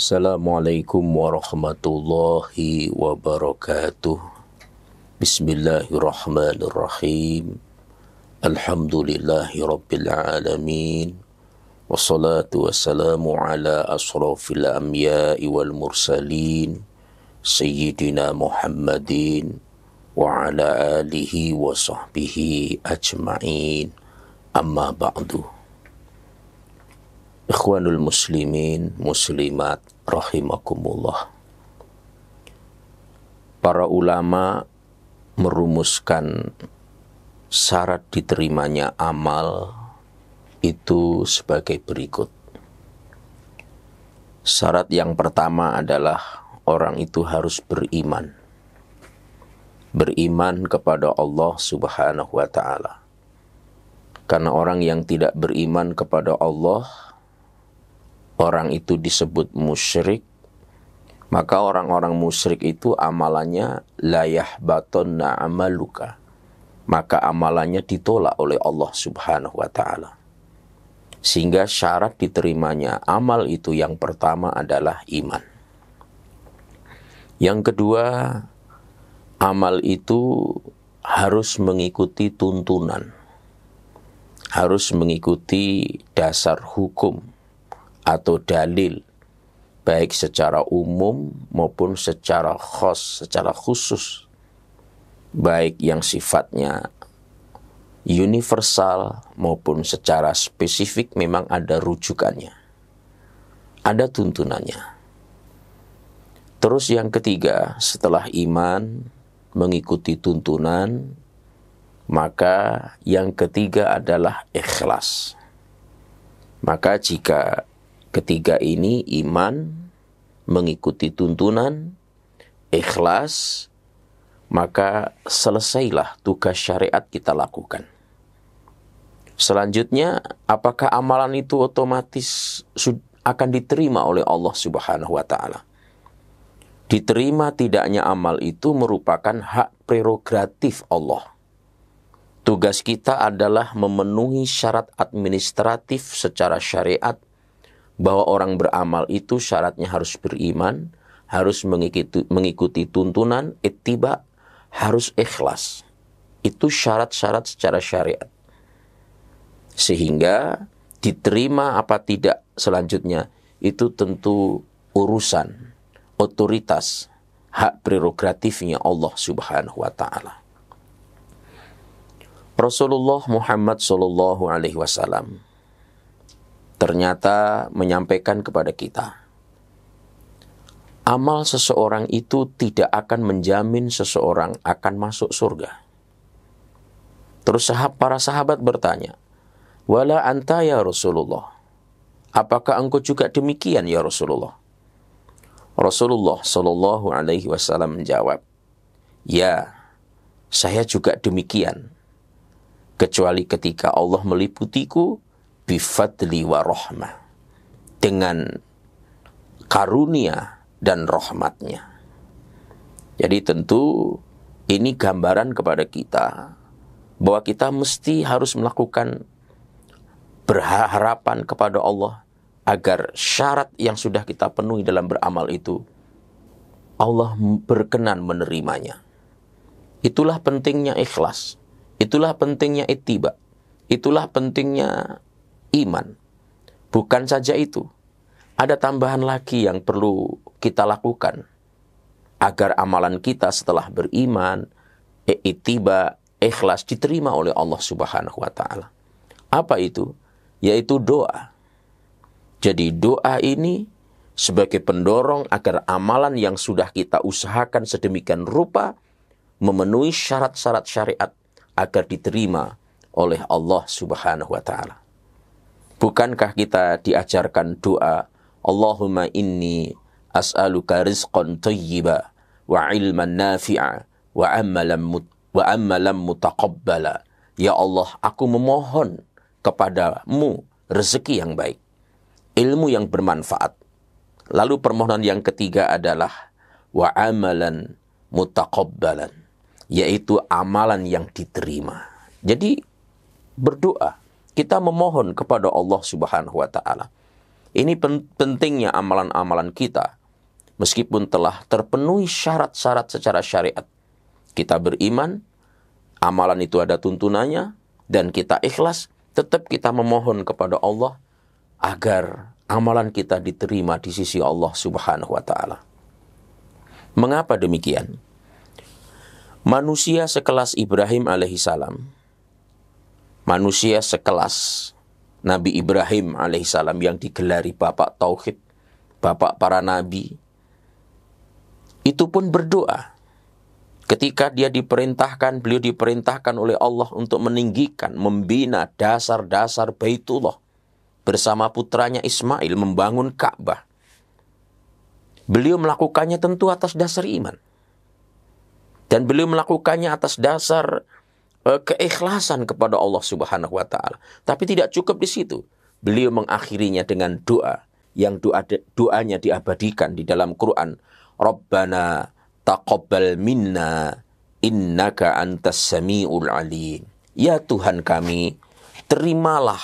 Assalamualaikum warahmatullahi wabarakatuh. Bismillahirrahmanirrahim. Alhamdulillahi rabbil alamin. Wassalatu wassalamu ala asrafil anbiya'i wal mursalin Sayyidina Muhammadin wa ala alihi wa sahbihi ajma'in. Amma ba'du. Ikhwanul muslimin, muslimat, rahimakumullah. Para ulama merumuskan syarat diterimanya amal itu sebagai berikut. Syarat yang pertama adalah orang itu harus beriman. Beriman kepada Allah Subhanahu wa ta'ala. Karena orang yang tidak beriman kepada Allah, orang itu disebut musyrik. Maka orang-orang musyrik itu amalannya la yahbatunna amaluka. Maka amalannya ditolak oleh Allah Subhanahu wa ta'ala. Sehingga syarat diterimanya amal itu yang pertama adalah iman. Yang kedua, amal itu harus mengikuti tuntunan. Harus mengikuti dasar hukum atau dalil, baik secara umum maupun secara khusus, baik yang sifatnya universal maupun secara spesifik memang ada rujukannya, ada tuntunannya. Terus yang ketiga, setelah iman mengikuti tuntunan, maka yang ketiga adalah ikhlas. Maka jika ketiga ini, iman, mengikuti tuntunan, ikhlas, maka selesailah tugas syariat kita lakukan. Selanjutnya, apakah amalan itu otomatis akan diterima oleh Allah Subhanahu wa ta'ala? Diterima tidaknya amal itu merupakan hak prerogatif Allah. Tugas kita adalah memenuhi syarat administratif secara syariat, bahwa orang beramal itu syaratnya harus beriman, harus mengikuti tuntunan, ittiba, harus ikhlas. Itu syarat-syarat secara syariat. Sehingga diterima apa tidak selanjutnya, itu tentu urusan, otoritas, hak prerogatifnya Allah Subhanahu wa ta'ala. Rasulullah Muhammad SAW ternyata menyampaikan kepada kita, amal seseorang itu tidak akan menjamin seseorang akan masuk surga. Terus para sahabat bertanya, wala anta ya Rasulullah, apakah engkau juga demikian ya Rasulullah? Rasulullah Shallallahu Alaihi Wasallam menjawab, ya, saya juga demikian, kecuali ketika Allah meliputiku bifadli wa rahmah, dengan karunia dan rahmatnya. Jadi tentu ini gambaran kepada kita bahwa kita mesti harus melakukan berharapan kepada Allah agar syarat yang sudah kita penuhi dalam beramal itu Allah berkenan menerimanya. Itulah pentingnya ikhlas, itulah pentingnya ittiba, itulah pentingnya iman. Bukan saja itu, ada tambahan lagi yang perlu kita lakukan agar amalan kita setelah beriman, ittiba, ikhlas diterima oleh Allah Subhanahu wa ta'ala. Apa itu? Yaitu doa. Jadi doa ini sebagai pendorong agar amalan yang sudah kita usahakan sedemikian rupa memenuhi syarat-syarat syariat agar diterima oleh Allah Subhanahu wa ta'ala. Bukankah kita diajarkan doa, Allahumma inni as'aluka rizqan thayyiba wa ilman nafi'a wa amalan mutaqabbala. Ya Allah, aku memohon kepadamu rezeki yang baik, ilmu yang bermanfaat. Lalu permohonan yang ketiga adalah wa amalan mutaqabbalan, yaitu amalan yang diterima. Jadi berdoa, kita memohon kepada Allah Subhanahu wa ta'ala. Ini pentingnya amalan-amalan kita. Meskipun telah terpenuhi syarat-syarat secara syariat. Kita beriman, amalan itu ada tuntunannya, dan kita ikhlas, tetap kita memohon kepada Allah agar amalan kita diterima di sisi Allah Subhanahu wa Ta'ala. Mengapa demikian? Manusia sekelas Ibrahim alaihissalam, manusia sekelas Nabi Ibrahim alaihissalam yang digelari Bapak Tauhid, Bapak para Nabi, itu pun berdoa. Ketika beliau diperintahkan oleh Allah untuk meninggikan, membina dasar-dasar Baitullah bersama putranya Ismail membangun Ka'bah. Beliau melakukannya tentu atas dasar iman. Dan beliau melakukannya atas dasar keikhlasan kepada Allah Subhanahu wa Ta'ala. Tapi tidak cukup di situ. Beliau mengakhirinya dengan doa yang doanya diabadikan di dalam Quran. Rabbana taqabbal minna innaka antas sami'ul alim. Ya Tuhan kami, terimalah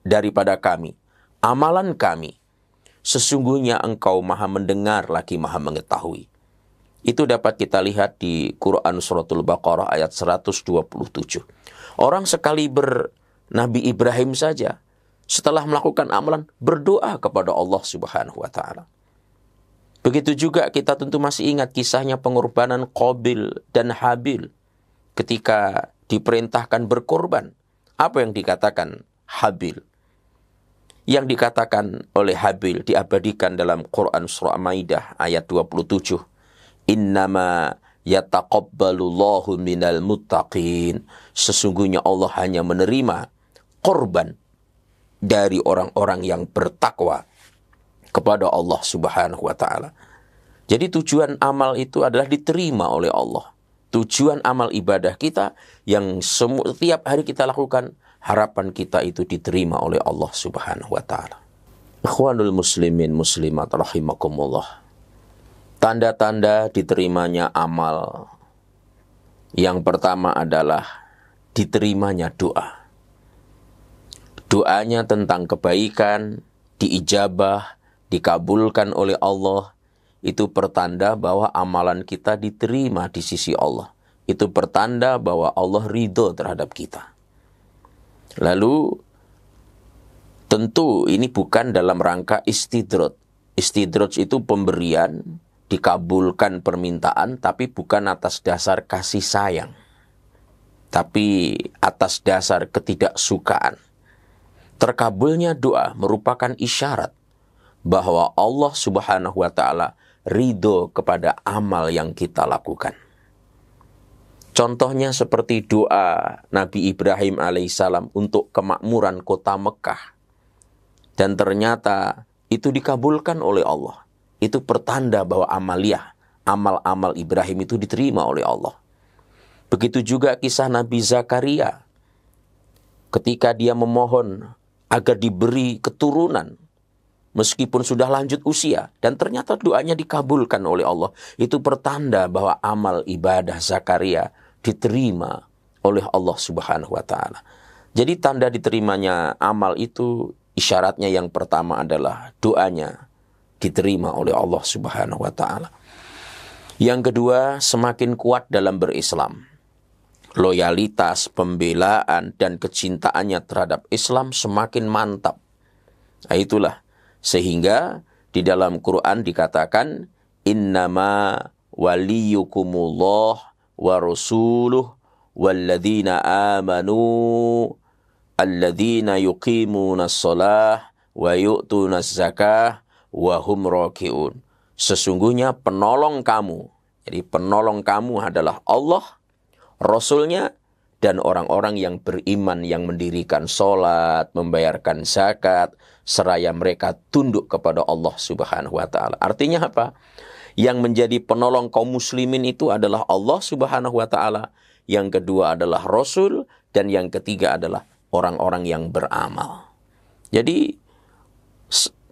daripada kami amalan kami. Sesungguhnya Engkau Maha mendengar lagi Maha mengetahui. Itu dapat kita lihat di Quran Suratul Baqarah ayat 127. Orang sekali Nabi Ibrahim saja setelah melakukan amalan berdoa kepada Allah Subhanahu wa Ta'ala. Begitu juga kita tentu masih ingat kisahnya pengorbanan Qabil dan Habil ketika diperintahkan berkorban. Apa yang dikatakan Habil? Yang dikatakan oleh Habil diabadikan dalam Quran Surah Maidah ayat 27. Innama yataqabbalullahu minal muttaqin. Sesungguhnya Allah hanya menerima korban dari orang-orang yang bertakwa kepada Allah Subhanahu wa Ta'ala. Jadi tujuan amal itu adalah diterima oleh Allah. Tujuan amal ibadah kita yang setiap hari kita lakukan, harapan kita itu diterima oleh Allah Subhanahu wa Ta'ala. Ikhwanul muslimin muslimat rahimakumullah. Tanda-tanda diterimanya amal. Yang pertama adalah diterimanya doa. Doanya tentang kebaikan, diijabah, dikabulkan oleh Allah, itu pertanda bahwa amalan kita diterima di sisi Allah. Itu pertanda bahwa Allah ridho terhadap kita. Lalu, tentu ini bukan dalam rangka istidraj. Istidraj itu pemberian, dikabulkan permintaan, tapi bukan atas dasar kasih sayang. Tapi atas dasar ketidaksukaan. Terkabulnya doa merupakan isyarat bahwa Allah Subhanahu wa Ta'ala ridho kepada amal yang kita lakukan. Contohnya seperti doa Nabi Ibrahim alaihissalam untuk kemakmuran kota Mekah. Dan ternyata itu dikabulkan oleh Allah. Itu pertanda bahwa amal-amal Ibrahim itu diterima oleh Allah. Begitu juga kisah Nabi Zakaria. Ketika dia memohon agar diberi keturunan, meskipun sudah lanjut usia, dan ternyata doanya dikabulkan oleh Allah. Itu pertanda bahwa amal ibadah Zakaria diterima oleh Allah Subhanahu wa Ta'ala. Jadi tanda diterimanya amal itu, isyaratnya yang pertama adalah doanya diterima oleh Allah Subhanahu wa Ta'ala. Yang kedua, semakin kuat dalam berislam. Loyalitas, pembelaan, dan kecintaannya terhadap Islam semakin mantap. Nah, itulah. Sehingga di dalam Quran dikatakan, innama waliyukumullah wa rasuluh walladzina amanu alladzina yuqimunas shalah wa yu'tunas zakah wa hum raki'un. Sesungguhnya penolong kamu. Jadi penolong kamu adalah Allah, Rasulnya, dan orang-orang yang beriman yang mendirikan sholat, membayarkan zakat, seraya mereka tunduk kepada Allah Subhanahu wa Ta'ala. Artinya apa? Yang menjadi penolong kaum muslimin itu adalah Allah Subhanahu wa Ta'ala, yang kedua adalah Rasul, dan yang ketiga adalah orang-orang yang beramal. Jadi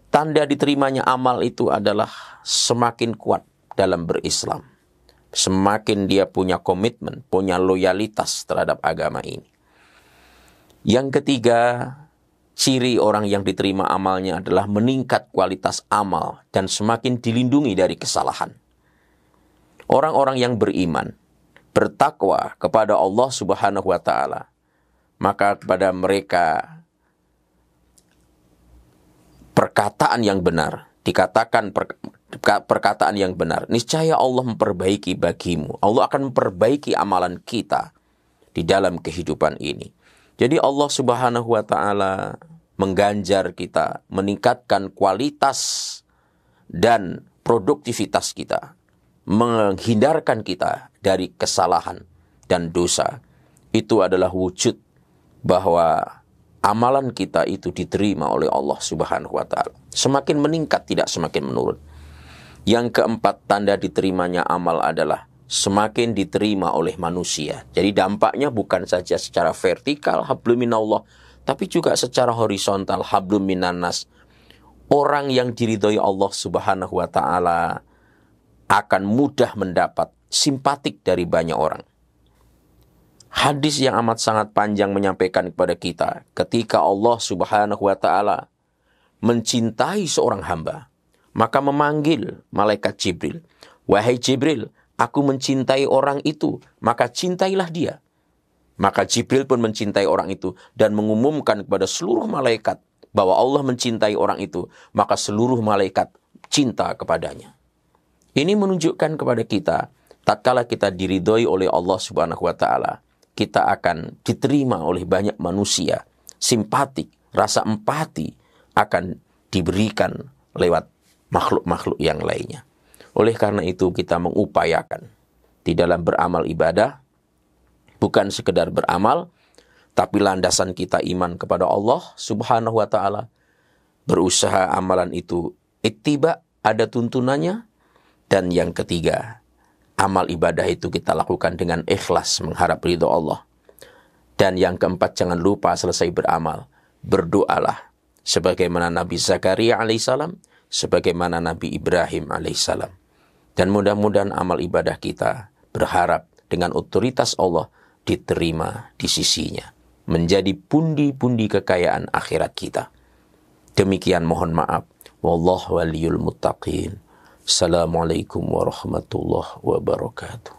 tanda diterimanya amal itu adalah semakin kuat dalam berislam. Semakin dia punya komitmen, punya loyalitas terhadap agama ini. Yang ketiga, ciri orang yang diterima amalnya adalah meningkat kualitas amal dan semakin dilindungi dari kesalahan. Orang-orang yang beriman, bertakwa kepada Allah Subhanahu wa Ta'ala, maka kepada mereka perkataan yang benar, dikatakan perkataan yang benar, niscaya Allah memperbaiki bagimu. Allah akan memperbaiki amalan kita di dalam kehidupan ini. Jadi Allah Subhanahu wa Ta'ala mengganjar kita, meningkatkan kualitas dan produktivitas kita, menghindarkan kita dari kesalahan dan dosa. Itu adalah wujud bahwa amalan kita itu diterima oleh Allah Subhanahu wa Ta'ala. Semakin meningkat, tidak semakin menurun. Yang keempat, tanda diterimanya amal adalah semakin diterima oleh manusia. Jadi dampaknya bukan saja secara vertikal, hablum minallah, tapi juga secara horizontal, hablum minannas. Orang yang diridhoi Allah Subhanahu wa Ta'ala akan mudah mendapat simpatik dari banyak orang. Hadis yang amat sangat panjang menyampaikan kepada kita, ketika Allah Subhanahu wa Ta'ala mencintai seorang hamba, maka memanggil malaikat Jibril, "Wahai Jibril, aku mencintai orang itu, maka cintailah dia." Maka Jibril pun mencintai orang itu dan mengumumkan kepada seluruh malaikat bahwa Allah mencintai orang itu, maka seluruh malaikat cinta kepadanya. Ini menunjukkan kepada kita, tatkala kita diridhoi oleh Allah Subhanahu wa Ta'ala, kita akan diterima oleh banyak manusia. Simpatik, rasa empati akan diberikan lewat makhluk-makhluk yang lainnya. Oleh karena itu kita mengupayakan di dalam beramal ibadah, bukan sekedar beramal, tapi landasan kita iman kepada Allah Subhanahu wa Ta'ala. Berusaha amalan itu ittiba, ada tuntunannya. Dan yang ketiga, amal ibadah itu kita lakukan dengan ikhlas mengharap ridho Allah. Dan yang keempat, jangan lupa selesai beramal, berdoalah sebagaimana Nabi Zakaria alaihissalam, sebagaimana Nabi Ibrahim alaihissalam. Dan mudah-mudahan amal ibadah kita berharap dengan otoritas Allah diterima di sisinya, menjadi pundi-pundi kekayaan akhirat kita. Demikian, mohon maaf. Wallahu waliyul muttaqin. Assalamualaikum warahmatullahi wabarakatuh.